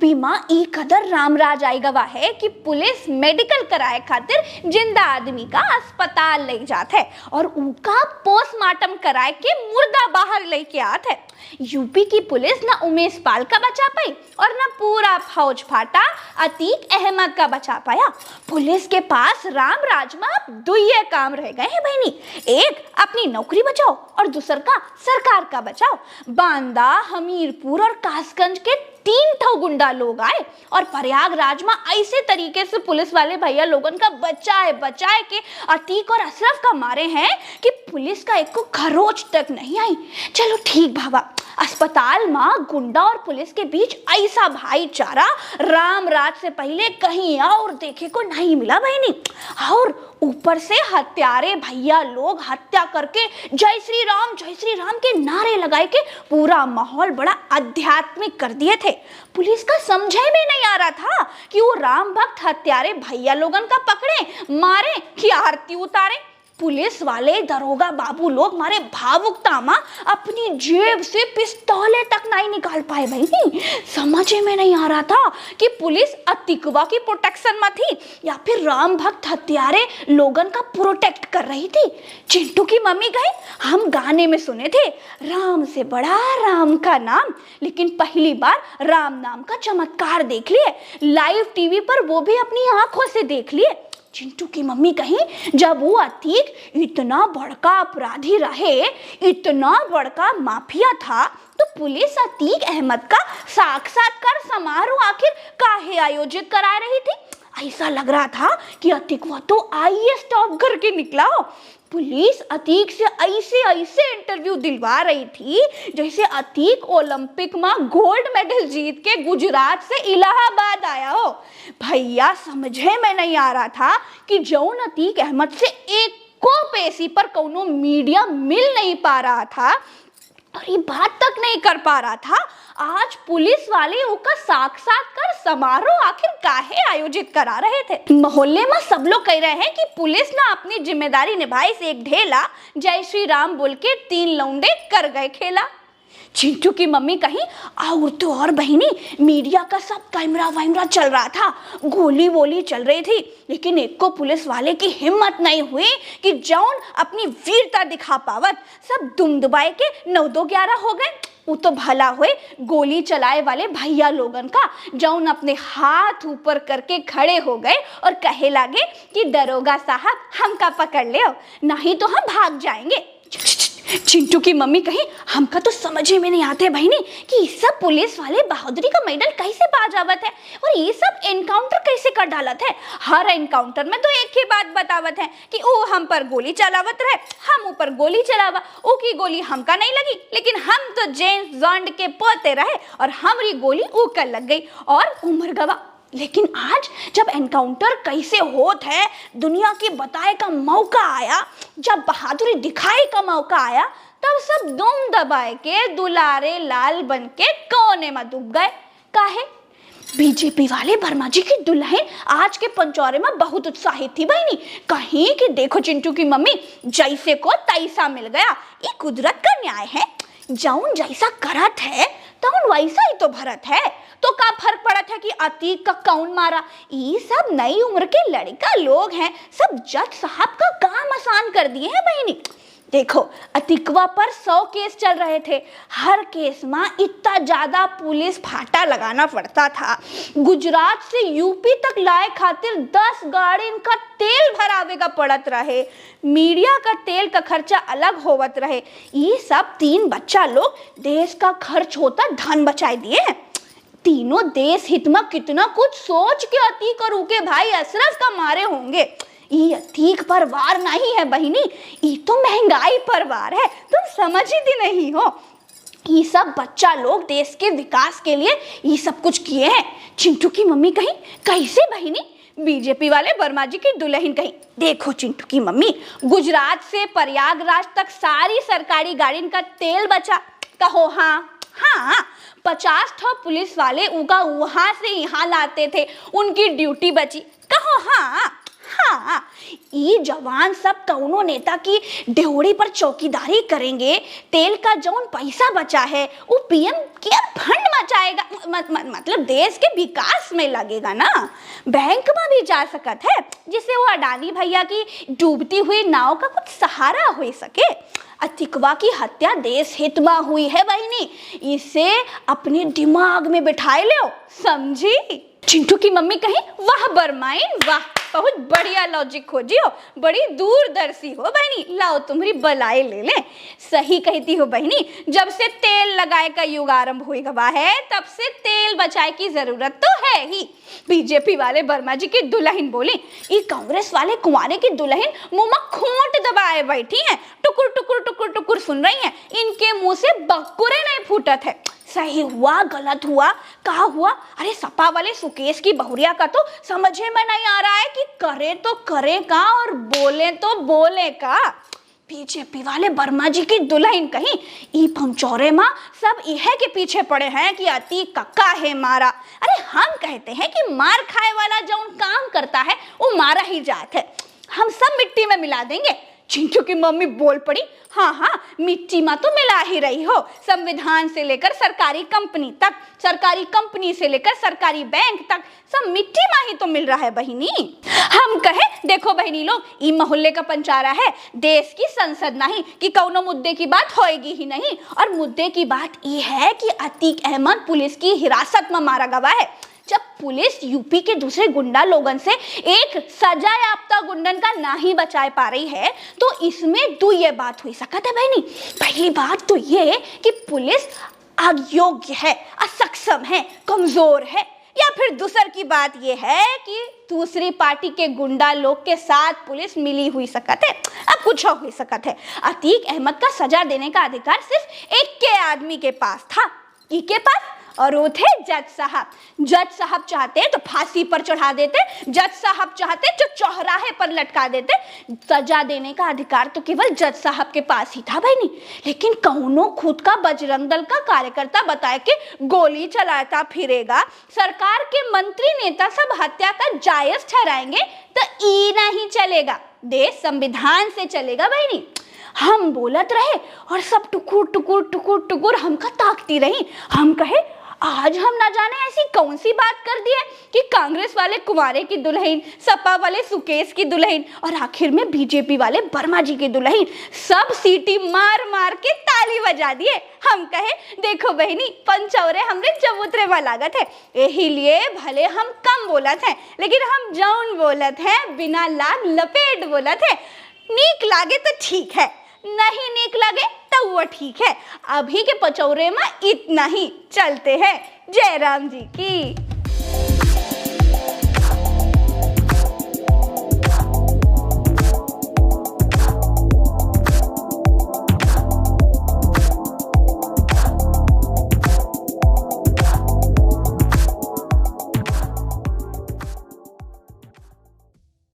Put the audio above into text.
UP में ई कदर रामराज आई गवा है कि पुलिस मेडिकल कराए खातिर जिंदा आदमी का अस्पताल ले जात है और उनका पोस्टमार्टम कराए के मुर्दा बाहर लेके आत है। यूपी की पुलिस ना उमेश पाल का बचा पाई और ना पूरा फौज फाटा अतीक अहमद का बचा पाया। पुलिस के पास रामराज में अब दुइये काम रह गए हैं बहनी, एक अपनी नौकरी बचाओ और दूसर का सरकार का बचाओ। बांदा, हमीरपुर और कासगंज के 3 गुंडा लोग आए और प्रयागराज में ऐसे तरीके से पुलिस वाले भैया लोगन का बचाए के अतीक और अशरफ का मारे हैं कि पुलिस का एक को खरोच तक नहीं आई। चलो ठीक बाबा, अस्पताल में गुंडा और पुलिस के बीच ऐसा भाईचारा रामराज से पहले कहीं और देखे को नहीं मिला बहनी। और ऊपर से हत्यारे भैया लोग हत्या करके जय श्री राम के नारे लगाए के पूरा माहौल बड़ा आध्यात्मिक कर दिए थे। पुलिस का समझे में नहीं आ रहा था कि वो राम भक्त हत्यारे भैया लोगन का पकड़े, मारे कि आरती उतारे। पुलिस वाले दरोगा बाबू लोग मारे भावुकता में अपनी जेब से पिस्तौले तक नहीं निकाल पाए बहनी। समझ में नहीं आ रहा था कि पुलिस अतिकवा की प्रोटेक्शन में थी या फिर राम भक्त हत्यारे लोगन का प्रोटेक्ट कर रही थी। चिंटू की मम्मी कहे हम गाने में सुने थे राम से बड़ा राम का नाम, लेकिन पहली बार राम नाम का चमत्कार देख लिए लाइव टीवी पर, वो भी अपनी आंखों से देख लिए। चिंटू की मम्मी कहीं जब वो अतीक इतना बड़का अपराधी रहे, इतना बड़का माफिया था, तो पुलिस अतीक अहमद का साक्षात्कार समारोह आखिर काहे आयोजित करा रही थी। ऐसा लग रहा था कि अतीक वो तो आईएएस टॉप करके निकला हो। पुलिस अतीक से ऐसे इंटरव्यू दिलवा रही थी जैसे अतीक ओलंपिक में गोल्ड मेडल जीत के गुजरात से इलाहाबाद आया हो। भैया समझे में नहीं आ रहा था कि जौन अतीक अहमद से एक को पेशी पर कोनो मीडिया मिल नहीं पा रहा था और ये बात तक नहीं कर पा रहा था, आज पुलिस वाले उसका साक्षात्कार समारोह आखिर काहे आयोजित करा रहे थे। मोहल्ले में सब लोग कह रहे हैं कि पुलिस ना अपनी जिम्मेदारी निभाई से एक ढेला जय श्री राम बोल के 3 लौंडे कर गए खेला। चिंटू की मम्मी कहीं और तो और बहनी, मीडिया का सब कैमरा वैमरा चल रहा था, गोली वोली चल रही थी, लेकिन एक को पुलिस वाले की हिम्मत नहीं हुई कि जौन अपनी वीरता दिखा पावत सब दुम दुबाए के 9-2-11 हो गए। वो तो भला हुए गोली चलाए वाले भैया लोगन का जौन अपने हाथ ऊपर करके खड़े हो गए और कहे लागे कि दरोगा साहब हमका पकड़ ले, नहीं तो हम भाग जाएंगे। चिंटू की मम्मी कहीं हमका तो समझ में नहीं आते बहनी कि ये सब पुलिस वाले बहादुरी का मेडल कैसे पा जावत है और ये सब एनकाउंटर कैसे कर डालत है। हर एनकाउंटर में तो एक ही बात बतावत है कि ओ हम पर गोली चलावत रहे, हम ऊपर गोली चलावा, ओ की गोली हमका नहीं लगी, लेकिन हम तो जेम्स बॉन्ड के पोते रहे और हमारी गोली ऊ कर लग गई और उम्र गवा। लेकिन आज जब एनकाउंटर कैसे होत है दुनिया की बताए का मौका आया, जब बहादुरी दिखाए का मौका आया, तब सब दुम दबाए के दुलारे लाल बन के कोने में डूब गए। काहे? बीजेपी वाले वर्मा जी की दुल्हन आज के पंचौरे में बहुत उत्साहित थी बहनी। कहीं कि देखो चिंटू की मम्मी जैसे को तैसा मिल गया, ये कुदरत का न्याय है, जौन जैसा करत है तौन वैसा ही तो भरत है। तो का फर्क पड़त है कि अतीक का कौन मारा, ये सब नई उम्र के लड़का लोग हैं, सब जज साहब का काम आसान कर दिए हैं बहनी। देखो अतीकवा पर 100 केस चल रहे थे, हर केस में इतना ज्यादा पुलिस फाटा लगाना पड़ता था। गुजरात से यूपी तक लाए खातिर 10 गाड़ी का तेल भरावे का पड़त रहे, मीडिया का तेल का खर्चा अलग होवत रहे। ये सब 3 बच्चा लोग देश का खर्च होता धन बचाए दिए हैं। तीनों देश हित में कितना कुछ सोच के अतीक और उनके भाई अशरफ का मारे होंगे। ये अतीक पर वार नहीं है बहिनी, ये तो महंगाई पर वार है, तुम समझती नहीं हो। ये सब बच्चा लोग देश के विकास के लिए ये सब कुछ किए हैं। चिंटू की मम्मी कहीं कैसे बहिनी? बीजेपी वाले वर्मा जी की दुल्हन कहीं देखो चिंटू की मम्मी, गुजरात से प्रयागराज तक सारी सरकारी गाड़ी का तेल बचा। कहो हाँ, 50 पुलिस वाले उगा वहां से यहाँ लाते थे, उनकी ड्यूटी बची। कहो हाँ, हाँ, ई जवान सब कौनो नेता की डेहड़ी पर चौकीदारी करेंगे, तेल का जौन पैसा बचा है वो पीएम केयर फंड मचाएगा, मतलब देश के विकास में लगेगा ना, बैंक में भी जा सकत है, जिससे वो अडानी भैया की डूबती हुई नाव का कुछ सहारा हो सके। अतिकवा की हत्या देश हित में हुई है बहनी, इसे अपने दिमाग में बिठाए लो, समझी। चिंटू की मम्मी कही, वाह बरमाइन वाह, बहुत बढ़िया लॉजिक खोजी हो, बड़ी दूरदर्शी हो बहनी, लाओ तुम्हारी बलाई ले ले। सही कहती हो बहनी, जब से तेल लगाए का युग आरंभ हुआ है तब से तेल बचाए की जरूरत तो है ही। बीजेपी वाले वर्मा जी की दुल्हन बोली, ये कांग्रेस वाले कुंवारे की दुल्हन मुंह में खोंट दबाए बैठी हैं, टुकुर टुकुर टुकुर टुकुर सुन रही हैं, इनके मुंह से बकुरे नहीं फूटत है। सही हुआ गलत हुआ कहा हुआ, अरे सपा वाले सुकेश की बहुरिया का तो समझे में नहीं आ रहा है कि करे तो करे का और बोले तो बोले का। बीजेपी वाले वर्मा जी की दुल्हन कहीं, ई पंचौरे माँ सब इहे के पीछे पड़े हैं कि अति कक्का है मारा। अरे हम कहते हैं कि मार खाए वाला जो काम करता है वो मारा ही जात है, हम सब मिट्टी में मिला देंगे। चिंटू की मम्मी बोल पड़ी, हाँ हाँ मिट्टी में तो मिला ही रही हो, संविधान से लेकर सरकारी कंपनी तक, सरकारी कंपनी से लेकर सरकारी बैंक तक सब मिट्टी में ही तो मिल रहा है बहिनी। हम कहे देखो बहिनी लोग, ई मोहल्ले का पंचारा है, देश की संसद नहीं कि कौनो मुद्दे की बात होएगी ही नहीं। और मुद्दे की बात ये है कि अतीक अहमद पुलिस की हिरासत में मारा गया है। जब पुलिस यूपी के दूसरे गुंडा लोगन से एक सजा याफ्ता गुंडन का ना ही बचा पा रही है तो इसमें दो ये बात हुई सकत है बहनी। पहली बात तो ये कि पुलिस अयोग्य है, असक्षम है, कमजोर है, या फिर दूसर की बात ये है कि दूसरी पार्टी के गुंडा लोग के साथ पुलिस मिली हुई सकत है। अब कुछ हो सकत है, अतीक अहमद का सजा देने का अधिकार सिर्फ एक के आदमी के पास था, के पास, और वो थे जज साहब। जज साहब चाहते तो फांसी पर चढ़ा देते, जज साहब चाहते तो चौराहे पर लटका देते। सजा देने का अधिकार तो केवल जज साहब के पास ही था बहनी, लेकिन कौनो खुद का बजरंग दल का कार्यकर्ता बताए कि गोली चलाता फिरेगा, सरकार के मंत्री नेता सब हत्या का जायज ठहराएंगे तो ई नहीं चलेगा, देश संविधान से चलेगा बहनी। हम बोलत रहे और सब टुकुर टुकुर टुकुर टुकुर हमका ताकती रही। हम कहे आज हम ना जाने ऐसी कौन सी बात कर दी है कि कांग्रेस वाले कुंवारे की दुल्हन, सपा वाले सुकेश की दुल्हन और आखिर में बीजेपी वाले वर्मा जी की दुल्हन सब सीटी मार मार के ताली बजा दिए। हम कहे देखो बहनी, पंचौरे हमरे चबूतरे में लागत है, यही लिए भले हम कम बोलत हैं लेकिन हम जौन बोलत हैं बिना लाग लपेट बोलत है। नीक लागे तो ठीक है, नहीं नीक लगे तो वो ठीक है। अभी के पचौरे में इतना ही, चलते हैं। जय राम जी की।